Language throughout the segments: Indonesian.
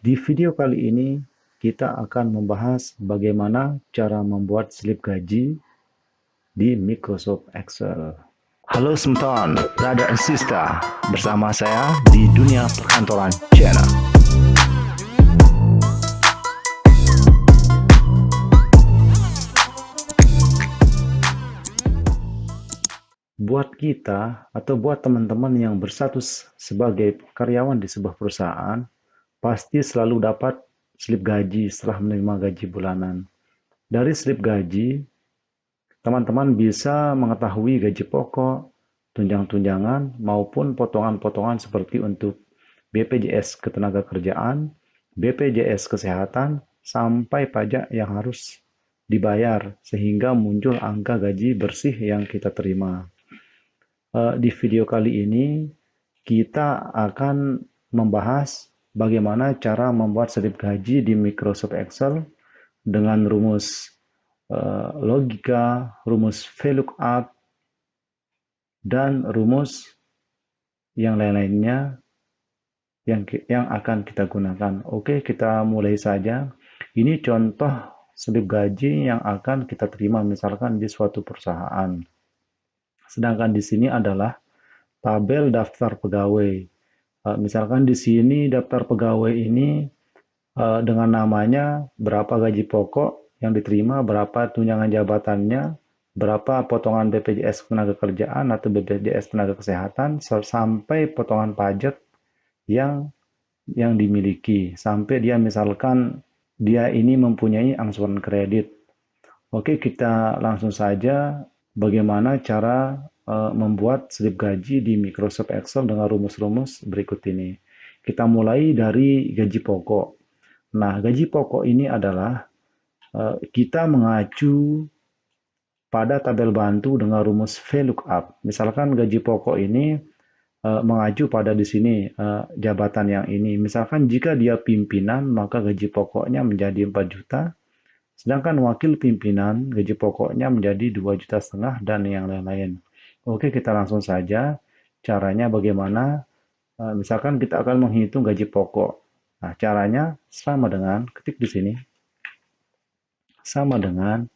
Di video kali ini, kita akan membahas bagaimana cara membuat slip gaji di Microsoft Excel. Halo Semton, brother and sister, bersama saya di Dunia Perkantoran Channel. Buat kita atau buat teman-teman yang berstatus sebagai karyawan di sebuah perusahaan, pasti selalu dapat slip gaji setelah menerima gaji bulanan. Dari slip gaji, teman-teman bisa mengetahui gaji pokok, tunjangan-tunjangan, maupun potongan-potongan seperti untuk BPJS Ketenagakerjaan, BPJS Kesehatan, sampai pajak yang harus dibayar, sehingga muncul angka gaji bersih yang kita terima. Di video kali ini, kita akan membahas bagaimana cara membuat slip gaji di Microsoft Excel dengan rumus logika, rumus VLOOKUP, dan rumus yang lain-lainnya yang akan kita gunakan. Oke, kita mulai saja. Ini contoh slip gaji yang akan kita terima misalkan di suatu perusahaan. Sedangkan di sini adalah tabel daftar pegawai. Misalkan di sini daftar pegawai ini dengan namanya, berapa gaji pokok yang diterima, berapa tunjangan jabatannya, berapa potongan BPJS Ketenagakerjaan atau BPJS Tenaga Kesehatan, sampai potongan pajak yang dimiliki, sampai dia misalkan dia ini mempunyai angsuran kredit. Oke, kita langsung saja bagaimana cara membuat slip gaji di Microsoft Excel dengan rumus-rumus berikut ini. Kita mulai dari gaji pokok. Nah, gaji pokok ini adalah kita mengacu pada tabel bantu dengan rumus VLOOKUP. Misalkan gaji pokok ini mengacu pada di sini jabatan yang ini. Misalkan jika dia pimpinan, maka gaji pokoknya menjadi 4 juta. Sedangkan wakil pimpinan gaji pokoknya menjadi 2,5 juta dan yang lain-lain. Oke, kita langsung saja. Caranya bagaimana? Misalkan kita akan menghitung gaji pokok. Nah, caranya sama dengan ketik di sini. Sama dengan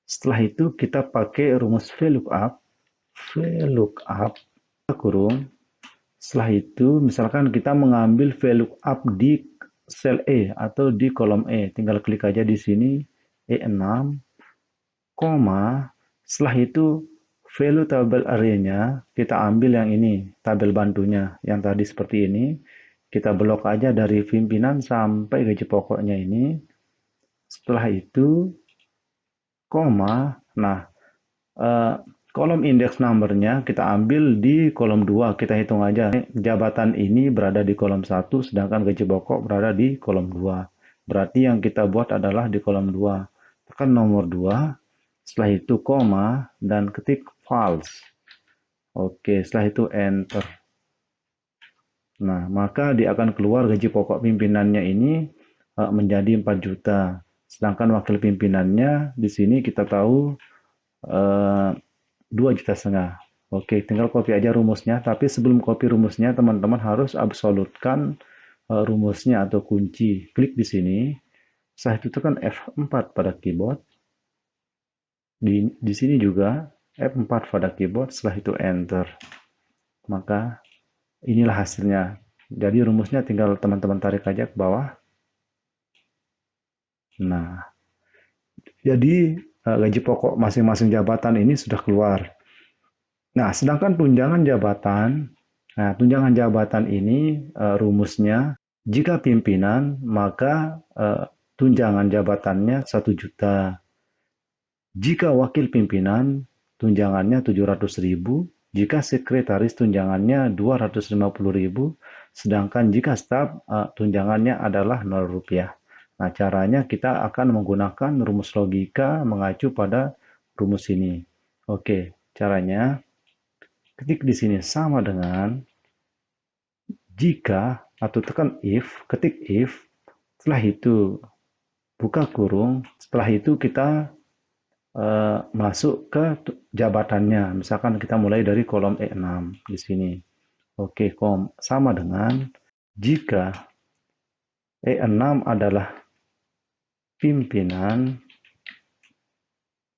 setelah itu kita pakai rumus VLOOKUP. VLOOKUP kurung. Setelah itu misalkan kita mengambil VLOOKUP di sel E atau di kolom E. Tinggal klik aja di sini E6, koma, setelah itu value tabel array-nya kita ambil yang ini, tabel bantunya yang tadi seperti ini. Kita blok aja dari pimpinan sampai gaji pokoknya ini. Setelah itu koma, nah kolom index number-nya kita ambil di kolom 2, kita hitung aja. Jabatan ini berada di kolom 1, sedangkan gaji pokok berada di kolom 2. Berarti yang kita buat adalah di kolom 2. Tekan nomor 2, setelah itu koma, dan ketik false. Oke, setelah itu enter. Nah, maka dia akan keluar gaji pokok pimpinannya ini menjadi 4 juta. Sedangkan wakil pimpinannya di sini kita tahu 2,5 juta. Oke, tinggal copy aja rumusnya. Tapi sebelum copy rumusnya, teman-teman harus absolutkan rumusnya atau kunci. Klik di sini. Setelah itu tekan F4 pada keyboard. Di sini juga F4 pada keyboard. Setelah itu enter. Maka inilah hasilnya. Jadi rumusnya tinggal teman-teman tarik aja ke bawah. Nah, jadi gaji pokok masing-masing jabatan ini sudah keluar. Nah, sedangkan tunjangan jabatan ini rumusnya, jika pimpinan maka tunjangan jabatannya 1 juta. Jika wakil pimpinan tunjangannya 700.000, jika sekretaris tunjangannya 250.000, sedangkan jika staf tunjangannya adalah 0 rupiah. Nah, caranya kita akan menggunakan rumus logika mengacu pada rumus ini. Oke, caranya ketik di sini sama dengan jika atau tekan if, ketik if, setelah itu buka kurung, setelah itu kita masuk ke jabatannya. Misalkan kita mulai dari kolom E6 di sini. Oke, sama dengan jika E6 adalah pimpinan,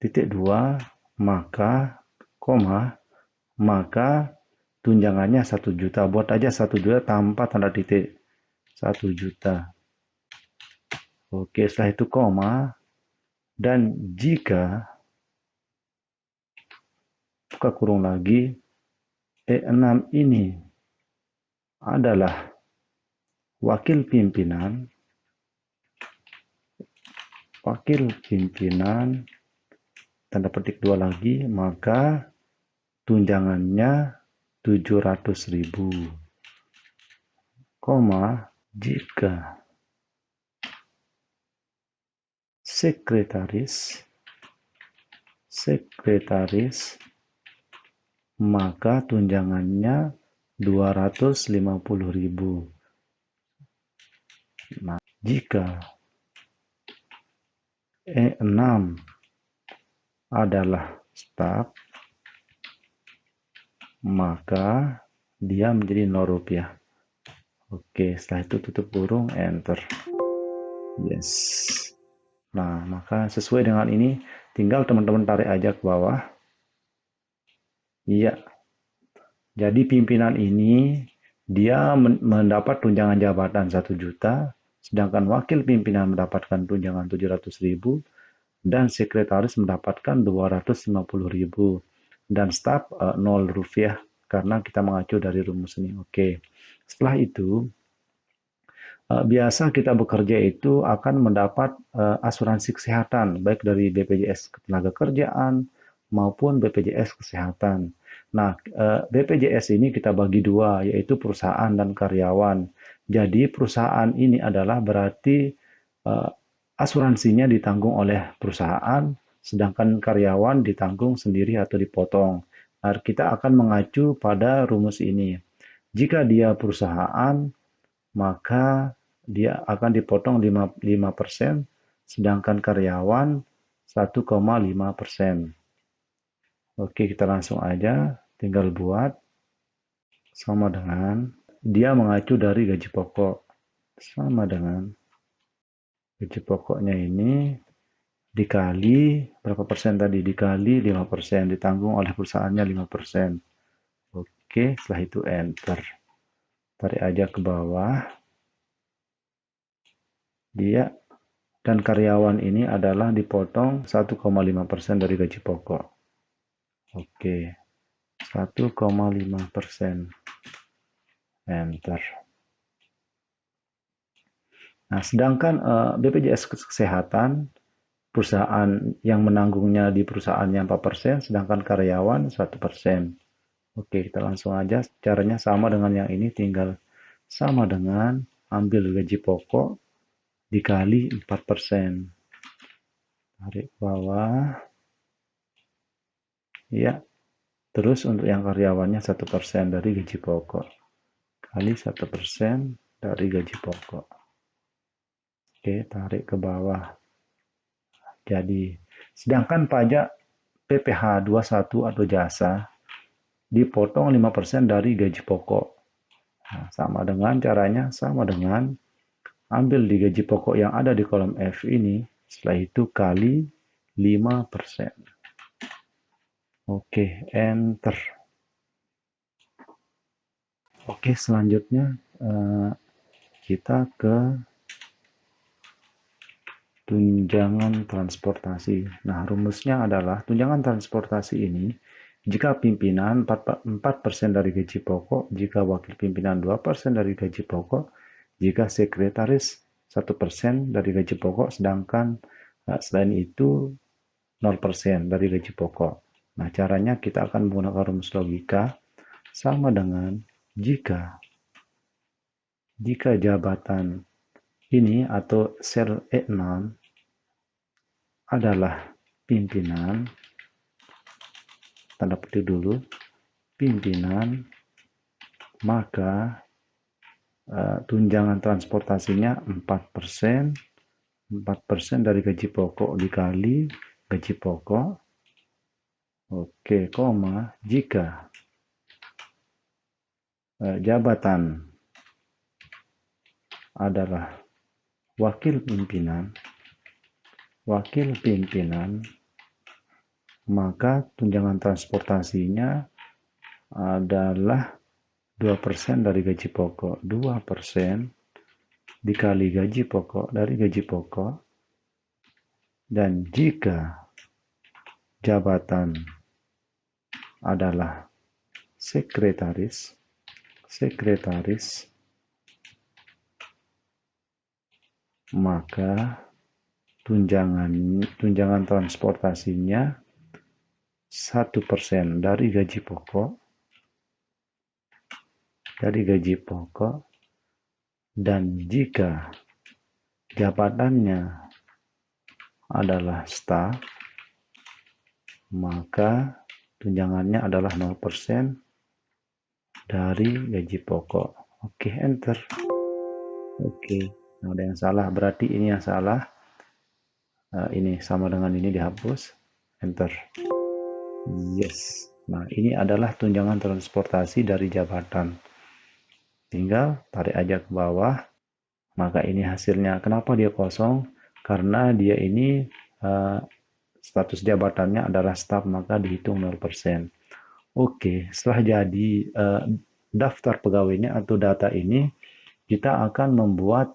titik 2, maka, koma, maka tunjangannya 1 juta. Buat aja 1 juta tanpa tanda titik. 1 juta. Oke, setelah itu koma. Dan jika, buka kurung lagi, E6 ini adalah wakil pimpinan, tanda petik 2 lagi, maka tunjangannya 700.000, koma, jika sekretaris, maka tunjangannya 250.000. Nah, jika E6 adalah staf, maka dia menjadi 0 rupiah. Oke, setelah itu tutup kurung, enter. Yes. Nah, maka sesuai dengan ini, tinggal teman-teman tarik aja ke bawah. Iya. Jadi pimpinan ini, dia mendapat tunjangan jabatan 1 juta, sedangkan wakil pimpinan mendapatkan tunjangan 700.000, dan sekretaris mendapatkan 250.000, dan staf 0 rupiah, karena kita mengacu dari rumus ini. Oke. Setelah itu, biasa kita bekerja itu akan mendapat asuransi kesehatan, baik dari BPJS Ketenagakerjaan maupun BPJS Kesehatan. Nah, BPJS ini kita bagi dua, yaitu perusahaan dan karyawan. Jadi perusahaan ini adalah berarti asuransinya ditanggung oleh perusahaan, sedangkan karyawan ditanggung sendiri atau dipotong. Nah, kita akan mengacu pada rumus ini. Jika dia perusahaan, maka dia akan dipotong 5%, sedangkan karyawan 1,5%. Oke, kita langsung aja, tinggal buat sama dengan, dia mengacu dari gaji pokok, sama dengan gaji pokoknya ini dikali berapa persen tadi, dikali 5%, ditanggung oleh perusahaannya 5%. Oke, setelah itu enter. Tarik aja ke bawah. Dia dan karyawan ini adalah dipotong 1,5% dari gaji pokok. Oke, 1,5%. Enter. Nah, sedangkan BPJS Kesehatan, perusahaan yang menanggungnya di perusahaannya 4%, sedangkan karyawan 1%. Oke, kita langsung aja. Caranya sama dengan yang ini, tinggal sama dengan ambil gaji pokok dikali 4%. Tarik bawah. Ya, terus untuk yang karyawannya 1% dari gaji pokok. Kali 1% dari gaji pokok. Oke, tarik ke bawah. Jadi, sedangkan pajak PPh 21 atau jasa dipotong 5% dari gaji pokok. Nah, sama dengan caranya, sama dengan ambil di gaji pokok yang ada di kolom F ini, setelah itu kali 5%. Oke, enter. Oke, selanjutnya kita ke tunjangan transportasi. Nah, rumusnya adalah tunjangan transportasi ini, jika pimpinan 4% dari gaji pokok, jika wakil pimpinan 2% dari gaji pokok, jika sekretaris 1% dari gaji pokok, sedangkan selain itu 0% dari gaji pokok. Nah, caranya kita akan menggunakan rumus logika sama dengan jika jabatan ini atau sel E6 adalah pimpinan, tanda petik dulu, pimpinan, maka tunjangan transportasinya 4%, 4% dari gaji pokok dikali gaji pokok. Oke, koma, jika jabatan adalah wakil pimpinan, maka tunjangan transportasinya adalah 2% dari gaji pokok. 2% dikali gaji pokok dari gaji pokok, dan jika jabatan adalah sekretaris, maka tunjangan transportasinya 1% dari gaji pokok, dan jika jabatannya adalah staf, maka tunjangannya adalah 0% dari gaji pokok. Oke, enter. Oke, nah, ada yang salah, berarti ini yang salah. Ini sama dengan ini, dihapus, enter. Yes. Nah, ini adalah tunjangan transportasi dari jabatan. Tinggal tarik aja ke bawah. Maka ini hasilnya. Kenapa dia kosong? Karena dia ini status jabatannya adalah staf, maka dihitung 0%. Oke, setelah jadi daftar pegawainya atau data ini, kita akan membuat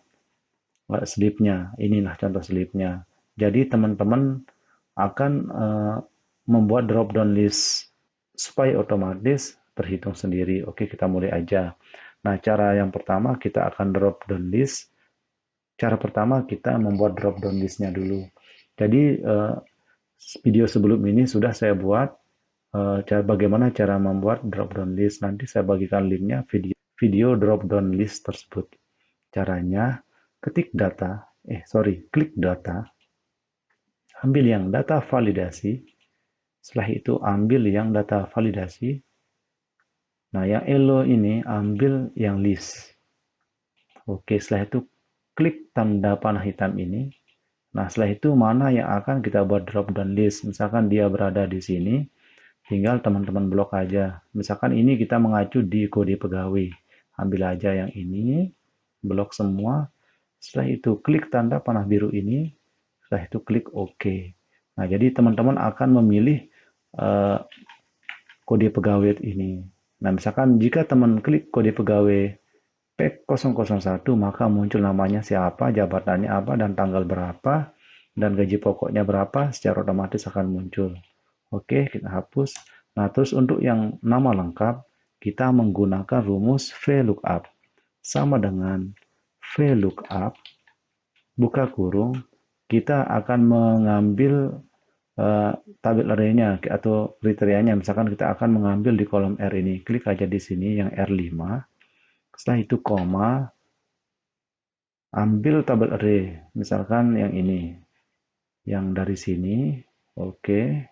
slipnya. Inilah contoh slipnya. Jadi teman-teman akan membuat drop down list supaya otomatis terhitung sendiri. Oke, kita mulai aja. Nah, cara yang pertama kita akan drop down list. Cara pertama kita membuat drop down listnya dulu. Jadi video sebelum ini sudah saya buat bagaimana cara membuat drop down list. Nanti saya bagikan linknya video drop down list tersebut. Caranya klik data, ambil yang data validasi. Setelah itu ambil yang data validasi. Nah, yang elo ini ambil yang list. Oke, setelah itu klik tanda panah hitam ini. Nah, setelah itu mana yang akan kita buat drop down list. Misalkan dia berada di sini, tinggal teman-teman blok aja. Misalkan ini kita mengacu di kode pegawai. Ambil aja yang ini, blok semua. Setelah itu klik tanda panah biru ini. Setelah itu klik OK. Nah, jadi teman-teman akan memilih kode pegawai ini. Nah, misalkan jika teman klik kode pegawai P001, maka muncul namanya siapa, jabatannya apa, dan tanggal berapa, dan gaji pokoknya berapa, secara otomatis akan muncul. Oke, kita hapus. Nah, terus untuk yang nama lengkap, kita menggunakan rumus VLOOKUP. Sama dengan VLOOKUP, buka kurung, kita akan mengambil tabel arraynya atau kriterianya. Misalkan kita akan mengambil di kolom R ini. Klik aja di sini yang R5. Setelah itu koma, ambil tabel array. Misalkan yang ini. Yang dari sini. Oke.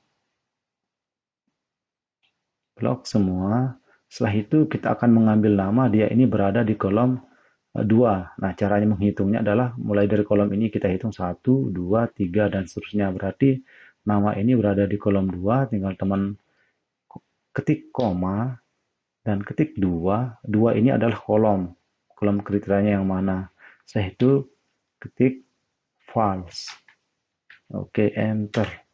Blok semua. Setelah itu kita akan mengambil nama, dia ini berada di kolom 2. Nah, caranya menghitungnya adalah mulai dari kolom ini kita hitung 1, 2, 3, dan seterusnya. Berarti nama ini berada di kolom 2, tinggal teman ketik koma dan ketik 2. 2 ini adalah kolom kriterianya yang mana. Setelah itu ketik false. Oke, enter.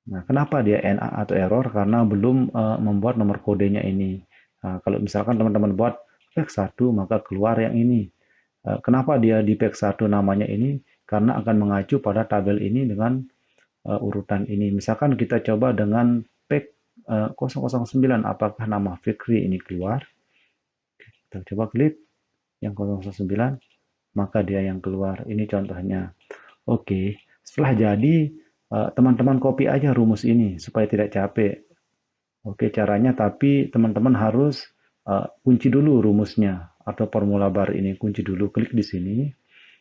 Nah, kenapa dia NA atau error? Karena belum membuat nomor kodenya ini. Nah, kalau misalkan teman-teman buat PEK1, maka keluar yang ini. Kenapa dia di PEK1 namanya ini? Karena akan mengacu pada tabel ini dengan urutan ini. Misalkan kita coba dengan PEK 009, apakah nama Fikri ini keluar? Kita coba klik yang 009, maka dia yang keluar. Ini contohnya. Oke, setelah jadi, teman-teman copy aja rumus ini supaya tidak capek. Oke, caranya tapi teman-teman harus kunci dulu rumusnya atau formula bar ini. Kunci dulu, klik di sini.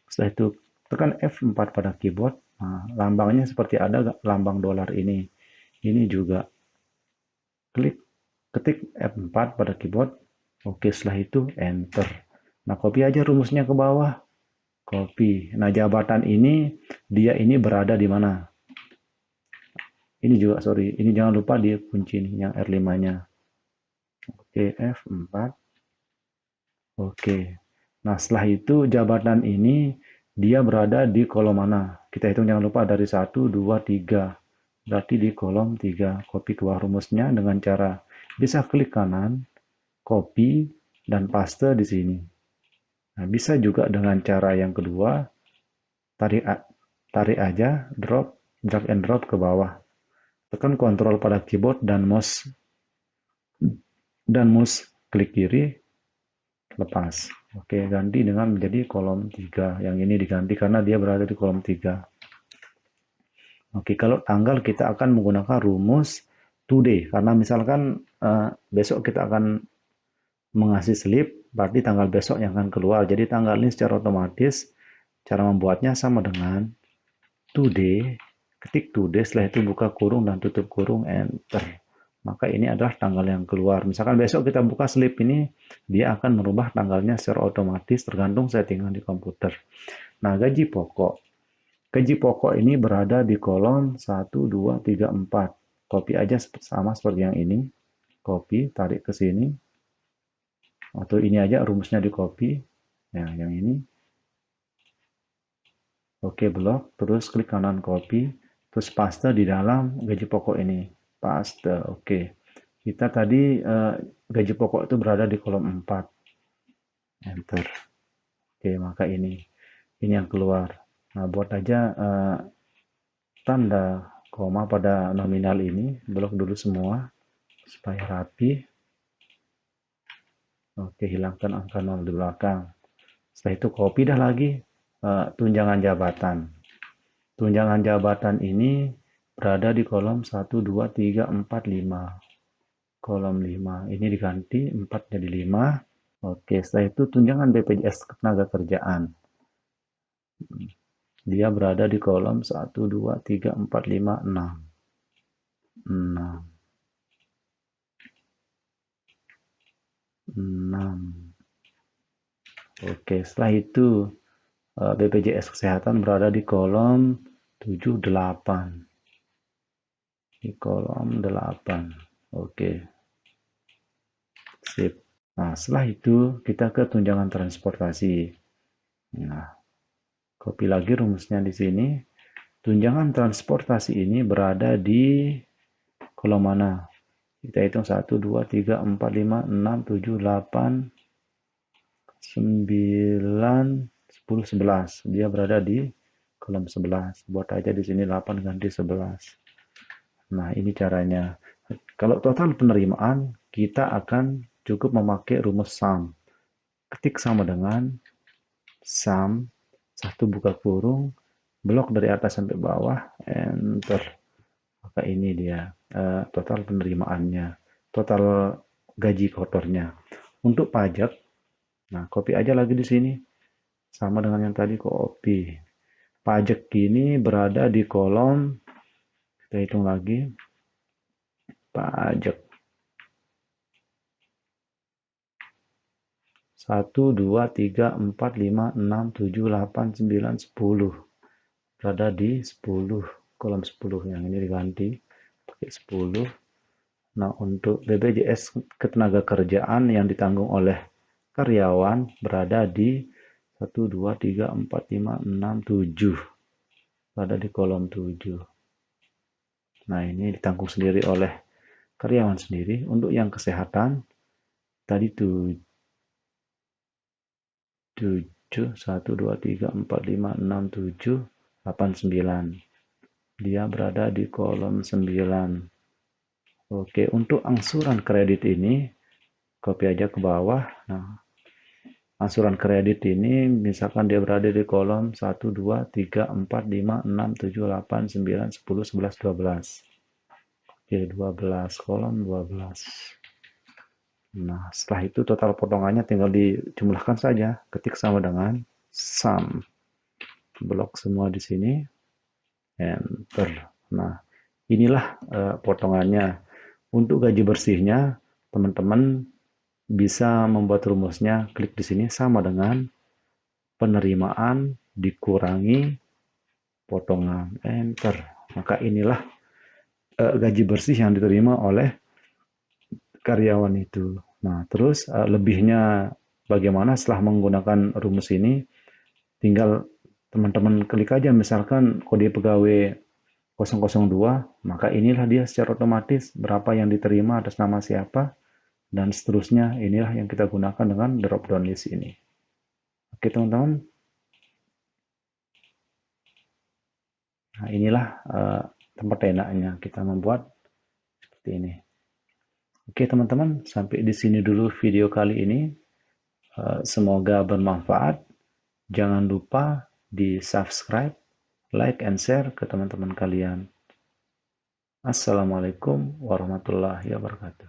Setelah itu tekan F4 pada keyboard. Nah, lambangnya seperti ada lambang dolar ini. Ini juga. Ketik F4 pada keyboard. Oke, setelah itu enter. Nah, copy aja rumusnya ke bawah. Copy. Nah, jabatan ini, dia ini berada di mana? Ini juga, sorry. Ini jangan lupa dikunci nih, yang R5-nya. Oke, F4. Oke. Nah, setelah itu jabatan ini, dia berada di kolom mana. Kita hitung jangan lupa dari 1, 2, 3. Berarti di kolom 3. Copy ke bawah rumusnya dengan cara bisa klik kanan, copy, dan paste di sini. Nah, bisa juga dengan cara yang kedua, tarik tarik aja, drag and drop ke bawah. Tekan kontrol pada keyboard dan mouse klik kiri, lepas. Oke, ganti dengan menjadi kolom 3. Yang ini diganti karena dia berada di kolom 3. Oke, kalau tanggal kita akan menggunakan rumus today. Karena misalkan besok kita akan mengasih slip, berarti tanggal besok yang akan keluar. Jadi tanggal ini secara otomatis, cara membuatnya sama dengan today, ketik today, setelah itu buka kurung dan tutup kurung, enter. Maka ini adalah tanggal yang keluar. Misalkan besok kita buka slip ini, dia akan merubah tanggalnya secara otomatis tergantung settingan di komputer. Nah, gaji pokok. Gaji pokok ini berada di kolom 1, 2, 3, 4. Copy aja sama seperti yang ini. Copy, tarik ke sini. Atau ini aja rumusnya di copy. Ya, yang ini. Oke, blok. Terus klik kanan copy. Terus paste di dalam gaji pokok ini. Paste, oke. Kita tadi gaji pokok itu berada di kolom 4. Enter. Oke, maka ini. Ini yang keluar. Nah, buat aja tanda koma pada nominal ini, blok dulu semua supaya rapi. Oke, hilangkan angka 0 di belakang. Setelah itu copy dah lagi tunjangan jabatan. Tunjangan jabatan ini berada di kolom 1, 2, 3, 4, 5. Kolom 5. Ini diganti 4 jadi 5. Oke, setelah itu tunjangan BPJS Ketenagakerjaan. Dia berada di kolom 1, 2, 3, 4, 5, 6. 6. 6. Oke, setelah itu BPJS Kesehatan berada di kolom 7, 8. Di kolom 8. Oke. Sip. Nah, setelah itu kita ke tunjangan transportasi. Nah, copy lagi rumusnya di sini. Tunjangan transportasi ini berada di kolom mana? Kita hitung 1, 2, 3, 4, 5, 6, 7, 8, 9, 10, 11. Dia berada di kolom 11. Buat aja di sini 8 ganti 11. Nah, ini caranya. Kalau total penerimaan, kita akan cukup memakai rumus sum. Ketik sama dengan sum, satu buka kurung, blok dari atas sampai bawah, enter. Maka ini dia total penerimaannya, total gaji kotornya. Untuk pajak, nah copy aja lagi di sini, sama dengan yang tadi copy. Pajak ini berada di kolom, kita hitung lagi, pajak 1, 2, 3, 4, 5, 6, 7, 8, 9, 10. Berada di 10, kolom 10. Yang ini diganti pakai 10. Nah, untuk BPJS Ketenagakerjaan yang ditanggung oleh karyawan berada di 1, 2, 3, 4, 5, 6, 7. Berada di kolom 7. Nah, ini ditanggung sendiri oleh karyawan sendiri. Untuk yang kesehatan, tadi 7, 1, 2, 3, 4, 5, 6, 7, 8, 9. Dia berada di kolom 9. Oke, untuk angsuran kredit ini, copy aja ke bawah. Nah, angsuran kredit ini, misalkan dia berada di kolom 1, 2, 3, 4, 5, 6, 7, 8, 9, 10, 11, 12. Oke, 12, kolom 12. Nah, setelah itu total potongannya tinggal dijumlahkan saja. Ketik sama dengan sum. Blok semua di sini. Enter. Nah, inilah potongannya. Untuk gaji bersihnya, teman-teman bisa membuat rumusnya. Klik di sini sama dengan penerimaan dikurangi potongan. Enter. Maka inilah gaji bersih yang diterima oleh karyawan itu. Nah, terus lebihnya bagaimana setelah menggunakan rumus ini? Tinggal Teman-teman klik aja misalkan kode pegawai 002, maka inilah dia secara otomatis berapa yang diterima atas nama siapa, dan seterusnya. Inilah yang kita gunakan dengan drop down list ini. Oke teman-teman, nah inilah tempat enaknya kita membuat seperti ini. Oke teman-teman, sampai di sini dulu video kali ini. Semoga bermanfaat. Jangan lupa di subscribe, like, and share ke teman-teman kalian. Assalamualaikum warahmatullahi wabarakatuh.